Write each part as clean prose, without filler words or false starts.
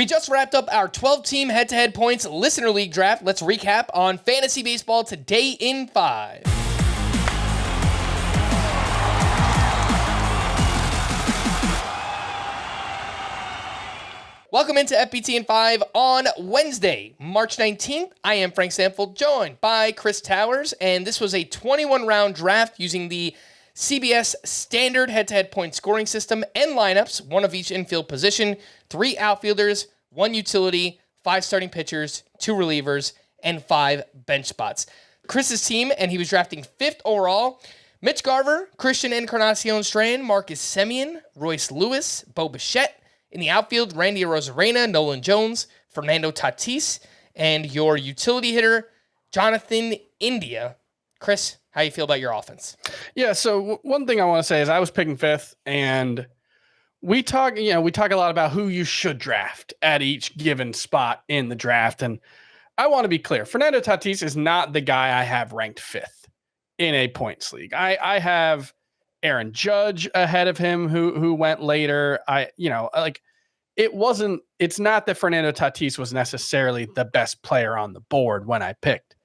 We just wrapped up our 12-team head-to-head points listener league draft. Let's recap on fantasy baseball today in 5. Welcome into FBT in 5 on Wednesday, March 19th. I am Frank Samfold, joined by Chris Towers, and this was a 21-round draft using the CBS standard head-to-head point scoring system and lineups, one of each infield position, 3 outfielders, 1 utility, 5 starting pitchers, 2 relievers, and 5 bench spots. Chris's team, and he was drafting 5th overall, Mitch Garver, Christian Encarnacion Strand, Marcus Semien, Royce Lewis, Bo Bichette. In the outfield, Randy Arozarena, Nolan Jones, Fernando Tatis, and your utility hitter, Jonathan India. Chris, how you feel about your offense? Yeah, so one thing I want to say is I was picking 5th, and we talk a lot about who you should draft at each given spot in the draft, and I want to be clear. Fernando Tatis is not the guy I have ranked 5th in a points league. I have Aaron Judge ahead of him who went later. It's not that Fernando Tatis was necessarily the best player on the board when I picked.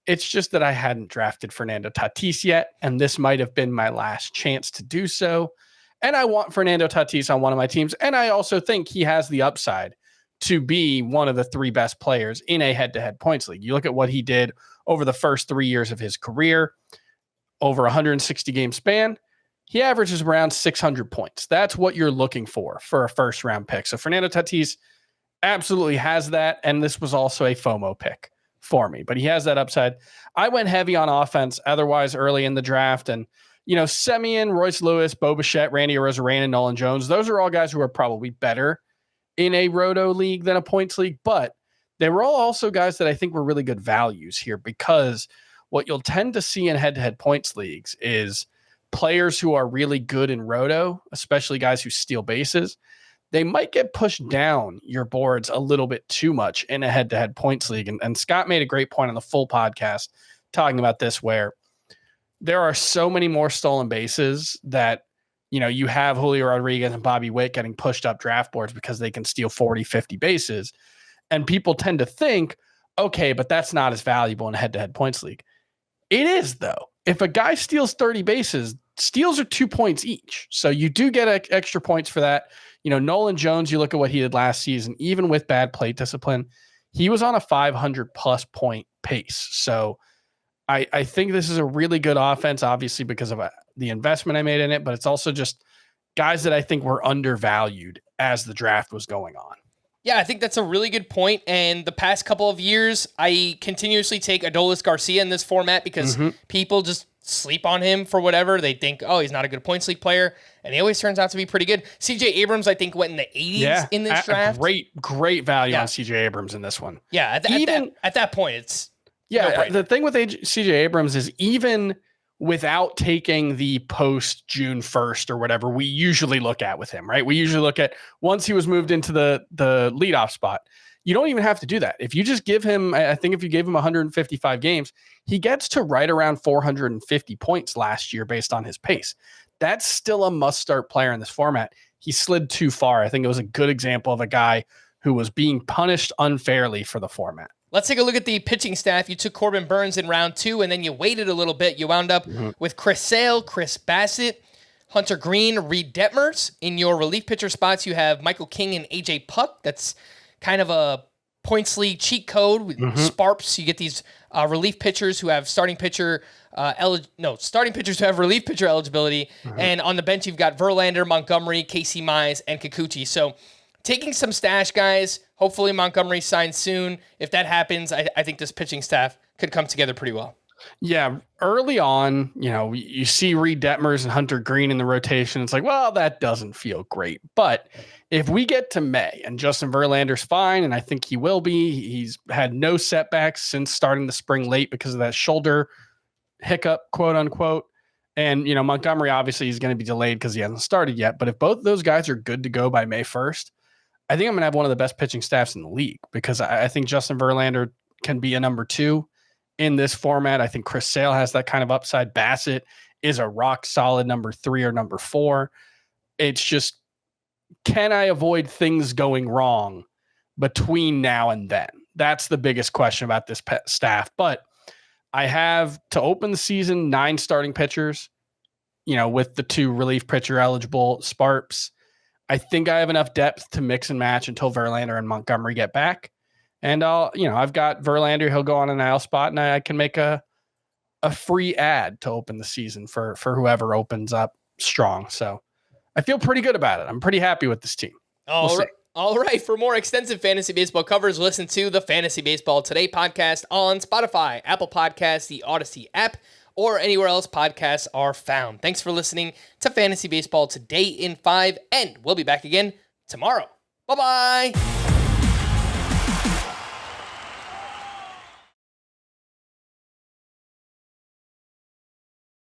It's just that I hadn't drafted Fernando Tatis yet, and this might have been my last chance to do so. And I want Fernando Tatis on one of my teams, and I also think he has the upside to be one of the 3 best players in a head-to-head points league. You look at what he did over the first 3 years of his career, over 160 game span, he averages around 600 points. That's what you're looking for a first round pick. So Fernando Tatis absolutely has that. And this was also a FOMO pick for me, but he has that upside. I went heavy on offense otherwise early in the draft. And, Semien, Royce Lewis, Bo Bichette, Randy Arozarena, Nolan Jones, those are all guys who are probably better in a Roto league than a points league, but they were all also guys that I think were really good values here, because what you'll tend to see in head-to-head points leagues is players who are really good in Roto, especially guys who steal bases, they might get pushed down your boards a little bit too much in a head-to-head points league. And Scott made a great point on the full podcast talking about this, where there are so many more stolen bases that, you have Julio Rodriguez and Bobby Witt getting pushed up draft boards because they can steal 40, 50 bases. And people tend to think, okay, but that's not as valuable in a head-to-head points league. It is, though. If a guy steals 30 bases, steals are 2 points each. So you do get extra points for that. Nolan Jones, you look at what he did last season, even with bad plate discipline, he was on a 500 plus point pace. So I think this is a really good offense, obviously because of the investment I made in it, but it's also just guys that I think were undervalued as the draft was going on. Yeah, I think that's a really good point. And the past couple of years, I continuously take Adolis Garcia in this format because people just sleep on him for whatever. They think, oh, he's not a good points league player. And he always turns out to be pretty good. CJ Abrams, I think, went in the 80s in this draft. Great value on CJ Abrams in this one. Yeah, at that point, it's the thing with CJ Abrams is, even without taking the post June 1st or whatever we usually look at with him, right? We usually look at once he was moved into the leadoff spot. You don't even have to do that. If you just give him, I think if you gave him 155 games, he gets to right around 450 points last year based on his pace. That's still a must-start player in this format. He slid too far. I think it was a good example of a guy who was being punished unfairly for the format. Let's take a look at the pitching staff. You took Corbin Burns in round 2, and then you waited a little bit. You wound up with Chris Sale, Chris Bassett, Hunter Green, Reed Detmers. In your relief pitcher spots, you have Michael King and AJ Puck. That's kind of a points league cheat code with SPARPs. You get these relief pitchers who have starting pitchers who have relief pitcher eligibility. And on the bench, you've got Verlander, Montgomery, Casey Mize, and Kikuchi. So taking some stash guys. Hopefully Montgomery signs soon. If that happens, I think this pitching staff could come together pretty well. Yeah, early on, you see Reed Detmers and Hunter Green in the rotation. It's like, well, that doesn't feel great. But if we get to May and Justin Verlander's fine, and I think he will be, he's had no setbacks since starting the spring late because of that shoulder hiccup, quote unquote. And, Montgomery obviously is going to be delayed because he hasn't started yet. But if both those guys are good to go by May 1st, I think I'm going to have one of the best pitching staffs in the league, because I think Justin Verlander can be a number 2 in this format. I think Chris Sale has that kind of upside. Bassett is a rock solid number 3 or number 4. It's just, can I avoid things going wrong between now and then? That's the biggest question about this staff. But I have, to open the season, 9 starting pitchers, with the 2 relief pitcher eligible Sparps. I think I have enough depth to mix and match until Verlander and Montgomery get back. And I've got Verlander. He'll go on an IL spot, and I can make a free ad to open the season for whoever opens up strong. So I feel pretty good about it. I'm pretty happy with this team. All right. For more extensive fantasy baseball covers, listen to the Fantasy Baseball Today podcast on Spotify, Apple Podcasts, the Audacy app, or anywhere else podcasts are found. Thanks for listening to Fantasy Baseball Today in 5, and we'll be back again tomorrow. Bye-bye.